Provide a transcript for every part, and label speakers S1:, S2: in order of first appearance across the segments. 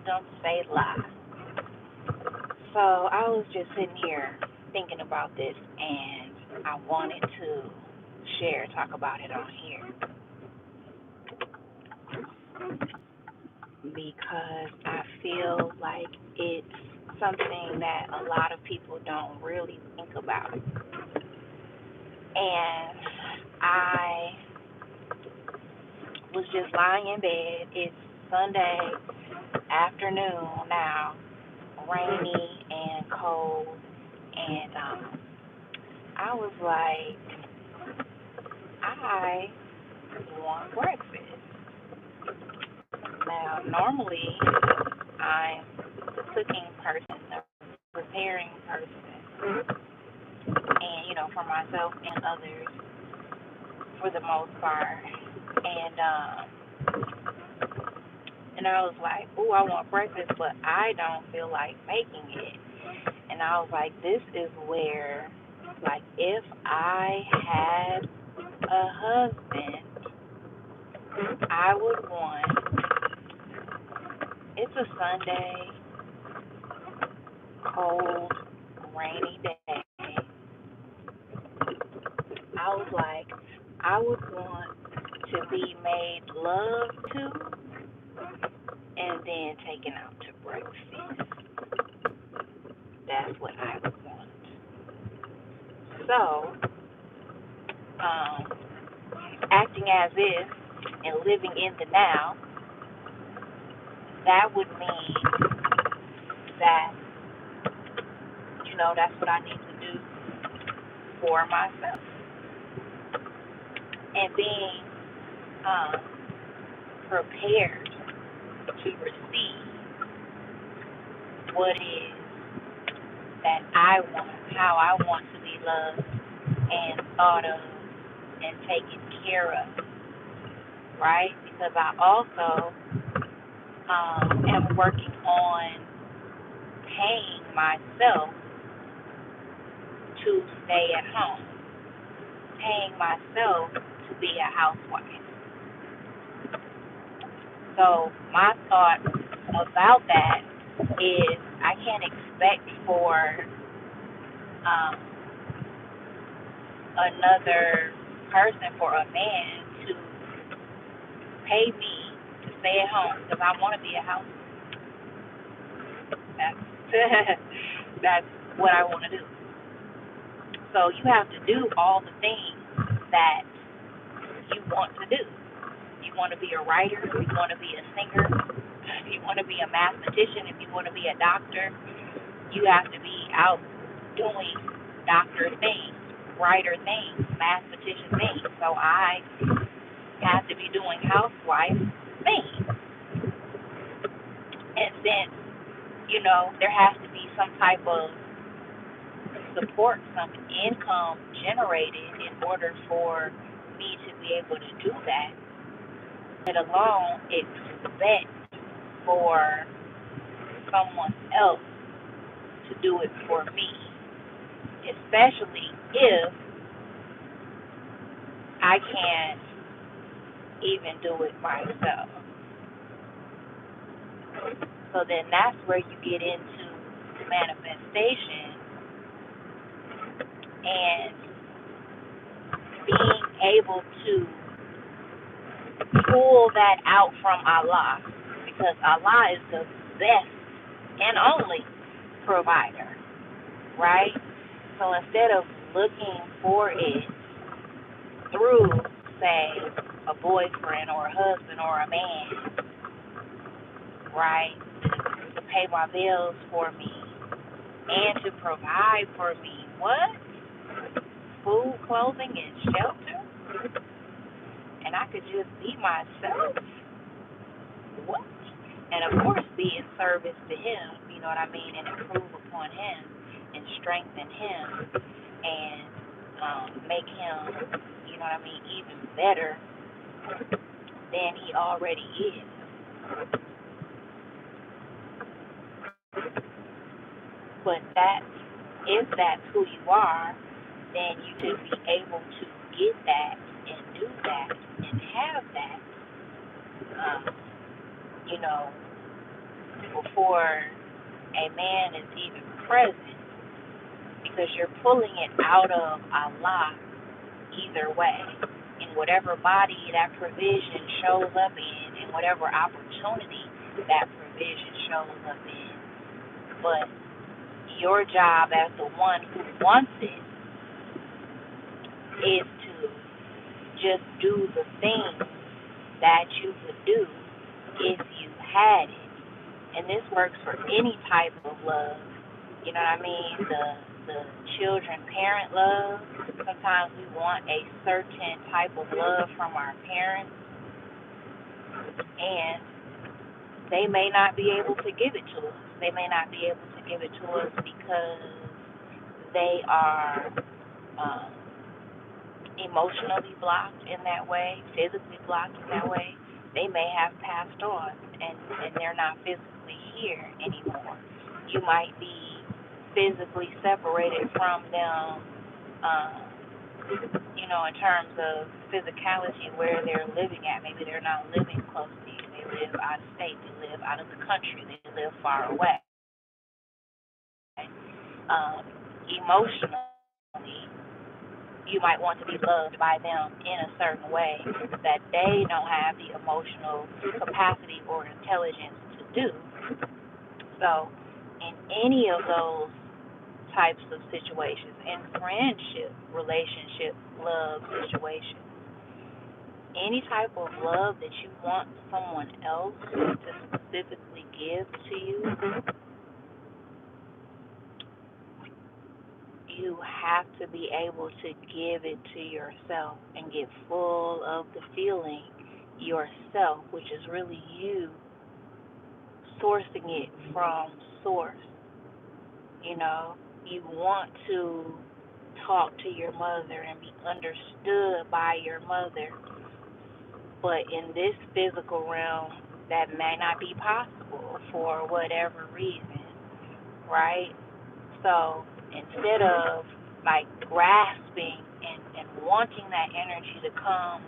S1: Don't say lie. So I was just sitting here thinking about this, and I wanted to talk about it on here because I feel like it's something that a lot of people don't really think about. And I was just lying in bed. It's Sunday afternoon now, rainy and cold, and I was like, I want breakfast. Now, normally, I'm the cooking person, the preparing person, and for myself and others for the most part. And I was like, "Ooh, I want breakfast, but I don't feel like making it." And I was like, "This is where, like, if I had a husband, I would want." It's a Sunday, cold, rainy day. I was like, I would want to be made love to and then taken out to breakfast. That's what I would want. So, um, acting as if and living in the now, that would mean that, that's what I need to do for myself. And being um, prepared to receive what is that I want, how I want to be loved and thought of and taken care of, right? Because I also am working on paying myself to stay at home, paying myself to be a housewife. So my thought about that is I can't expect for um, another person, for a man, to pay me to stay at home because I want to be a housewife. That's that's what I want to do. So you have to do all the things that you want to do. You want to be a writer, if you want to be a singer, if you want to be a mathematician, if you want to be a doctor, you have to be out doing doctor things, writer things, mathematician things. So I have to be doing housewife things. And since, there has to be some type of support, some income generated in order for me to be able to do that, let alone expect for someone else to do it for me, especially if I can't even do it myself. So then that's where you get into manifestation and being able to pull that out from Allah, because Allah is the best and only provider, right? So instead of looking for it through, say, a boyfriend or a husband or a man, right, to pay my bills for me and to provide for me, what? Food, clothing, and shelter? And I could just be myself? What? And of course, be in service to Him, you know what I mean, and improve upon Him and strengthen Him and make Him, you know what I mean, even better than He already is. But if that's who you are, then you should be able to get that and do that and have that, um, you know, before a man is even present, because you're pulling it out of Allah either way. In whatever body that provision shows up in whatever opportunity that provision shows up in. But your job as the one who wants it is to just do the thing that you would do if you had it. And this works for any type of love. You know what I mean? The children parent love. Sometimes we want a certain type of love from our parents, and they may not be able to give it to us. They may not be able to give it to us because they are emotionally blocked in that way, physically blocked in that way. They may have passed on, and they're not physically here anymore. You might be physically separated from them, in terms of physicality, where they're living at. Maybe they're not living close to you. They live out of state. They live out of the country. They live far away. Emotionally, you might want to be loved by them in a certain way that they don't have the emotional capacity or intelligence to do. So, in any of those types of situations, in friendship, relationship, love situations, any type of love that you want someone else to specifically give to you, you have to be able to give it to yourself and get full of the feeling yourself, which is really you sourcing it from source. You want to talk to your mother and be understood by your mother, but in this physical realm, that may not be possible for whatever reason, right? So instead of like grasping and wanting that energy to come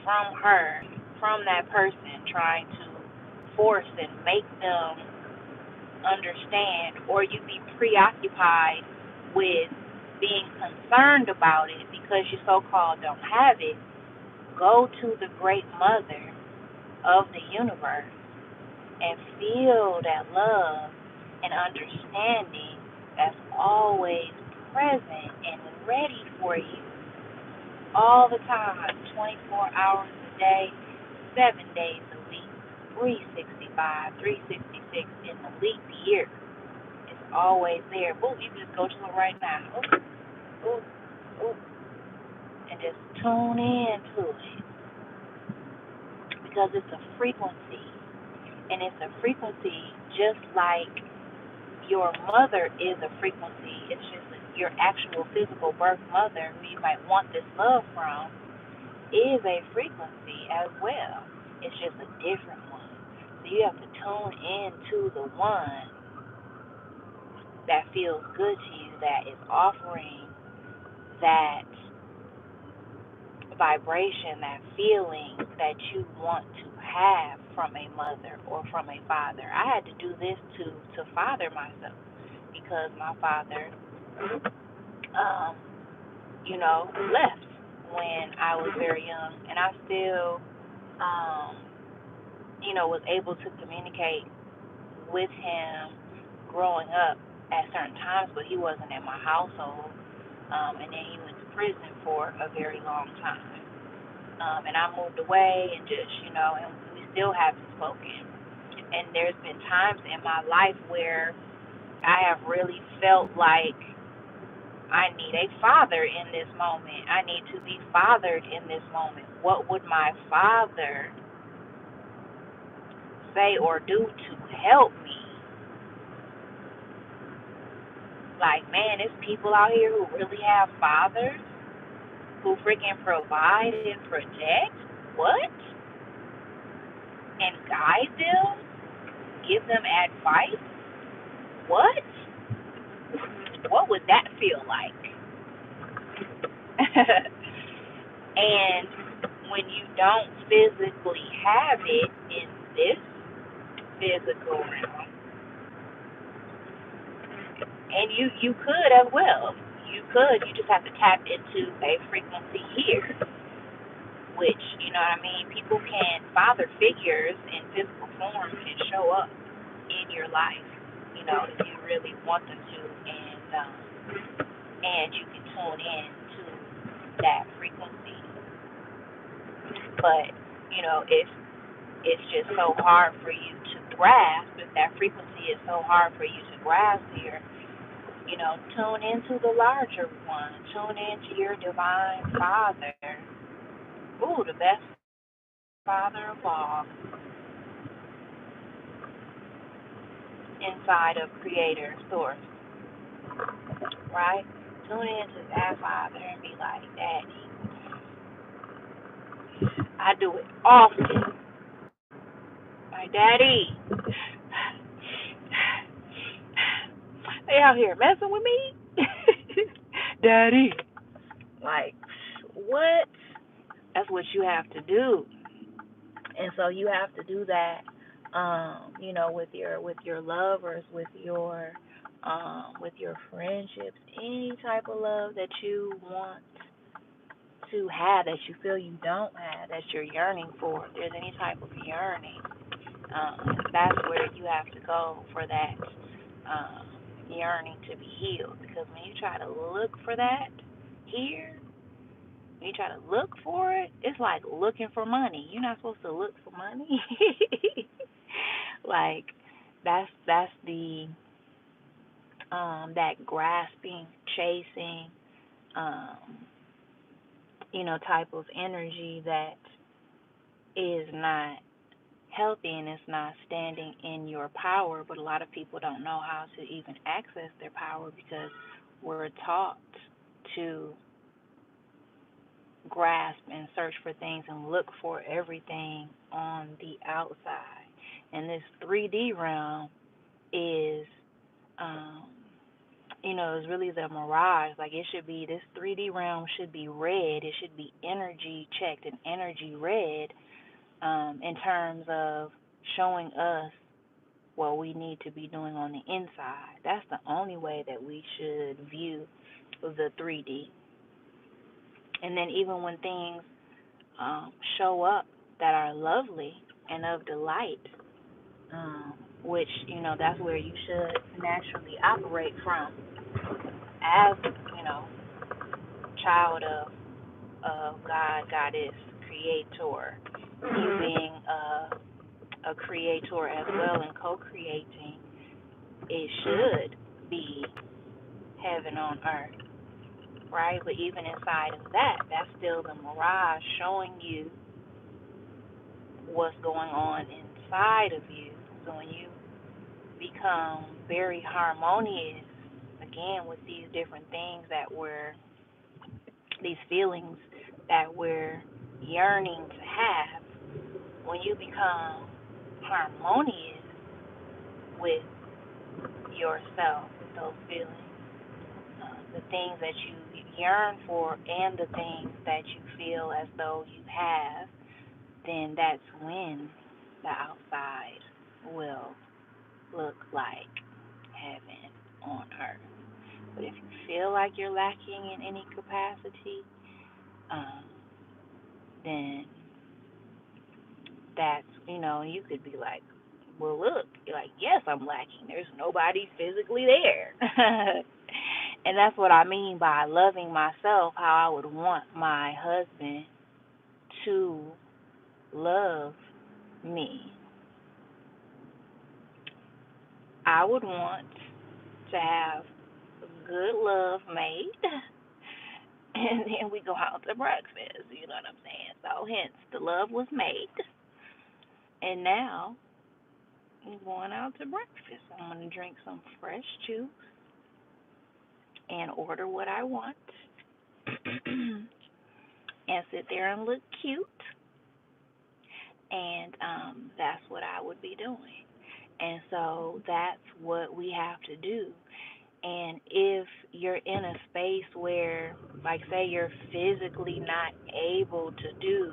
S1: from her, from that person, trying to force and make them understand, or you be preoccupied with being concerned about it because you so-called don't have it, go to the great mother of the universe and feel that love and understanding that's always present and ready for you all the time, 24 hours a day, 7 days a week, 365, 366 in the leap year. It's always there. Boom, you can just go to it right now. Ooh, ooh, ooh, and just tune in to it, because it's a frequency. And it's a frequency just like your mother is a frequency. It's just your actual physical birth mother, who you might want this love from, is a frequency as well. It's just a different one. So you have to tune into the one that feels good to you, that is offering that vibration, that feeling that you want to have from a mother or from a father. I had to do this to father myself, because my father, um, left when I was very young, and I still, was able to communicate with him growing up at certain times, but he wasn't in my household. And then he went to prison for a very long time. And I moved away, and just, and we still haven't spoken. And there's been times in my life where I have really felt like I need a father in this moment. I need to be fathered in this moment. What would my father say or do to help me? Like, man, there's people out here who really have fathers who freaking provide and protect. What? And guide them? Give them advice? What? What would that feel like? And when you don't physically have it in this physical realm. And you could as well. You could. You just have to tap into a frequency here, which, you know what I mean? People can, father figures in physical form can show up in your life, you know, if you really want them to, and you can tune in to that frequency. But, you know, if it's just so hard for you to grasp, if that frequency is so hard for you to grasp here, you know, tune into the larger one. Tune into your divine father. Ooh, the best father of all, inside of Creator Source, right? Tune into that father and be like, Daddy, I do it often. My daddy, they out here messing with me. Daddy, like, what? That's what you have to do. And so you have to do that, you know, with your lovers, with your friendships, any type of love that you want to have that you feel you don't have, that you're yearning for. If there's any type of yearning, that's where you have to go for that yearning to be healed. Because when you try to look for that here, when you try to look for it, it's like looking for money. You're not supposed to look for money. Like that's the that grasping, chasing, um, you know, type of energy that is not healthy and it's not standing in your power. But a lot of people don't know how to even access their power because we're taught to grasp and search for things and look for everything on the outside. And this 3D realm is, um, you know, is really the mirage. Like it should be, this 3D realm should be red. It should be energy checked and energy red, in terms of showing us what we need to be doing on the inside. That's the only way that we should view the 3D. And then even when things show up that are lovely and of delight, which, you know, that's where you should naturally operate from as, you know, child of God, Goddess, Creator. You being a creator as well and co-creating, it should be heaven on earth, right? But even inside of that, that's still the mirage showing you what's going on inside of you. So when you become very harmonious, again, with these different things that these feelings that we're yearning to have, when you become harmonious with yourself, with those feelings, the things that you yearn for and the things that you feel as though you have, then that's when the outside will look like heaven on earth. But if you feel like you're lacking in any capacity, um, then that's, you know, you could be like, well, look, you're like, yes, I'm lacking. There's nobody physically there. And that's what I mean by loving myself, how I would want my husband to love me. I would want to have good love made, and then we go out to breakfast. You know what I'm saying? So, hence, the love was made, and now we're going out to breakfast. I'm going to drink some fresh juice and order what I want and sit there and look cute. And that's what I would be doing. And so that's what we have to do. And if you're in a space where, like, say, you're physically not able to do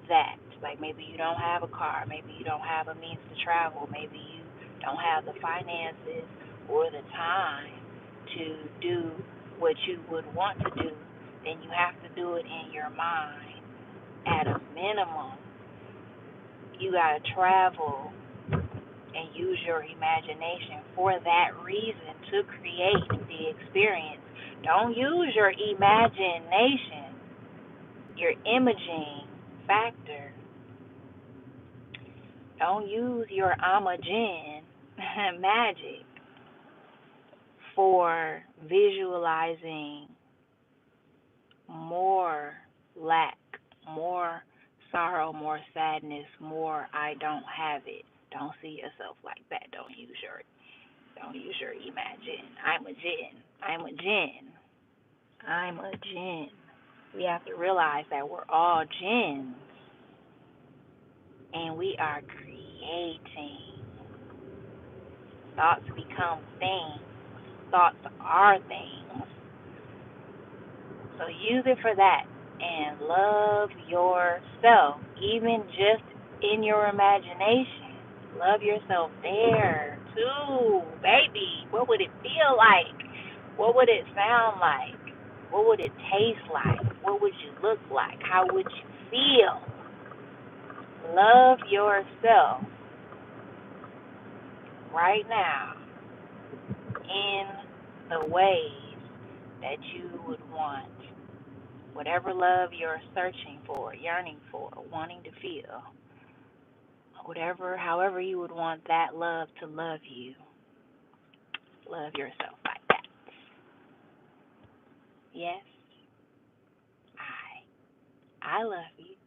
S1: that, Like maybe you don't have a car, maybe you don't have a means to travel, maybe you don't have the finances or the time to do what you would want to do, then you have to do it in your mind. At a minimum, you got to travel and use your imagination for that reason to create the experience. Don't use your imagination, your imaging factor. Don't use your Imagen magic for visualizing more lack, more sorrow, more sadness, more I don't have it. Don't see yourself like that. Don't use your imagine. I'm a jinn. I'm a jinn. I'm a jinn. We have to realize that we're all jinns and we are creating. Thoughts become things. Thoughts are things. So use it for that and love yourself, even just in your imagination. Love yourself there too, baby. What would it feel like? What would it sound like? What would it taste like? What would you look like? How would you feel? Love yourself right now in the ways that you would want. Whatever love you're searching for, yearning for, wanting to feel, whatever, however you would want that love to love you, love yourself like that. Yes, I love you.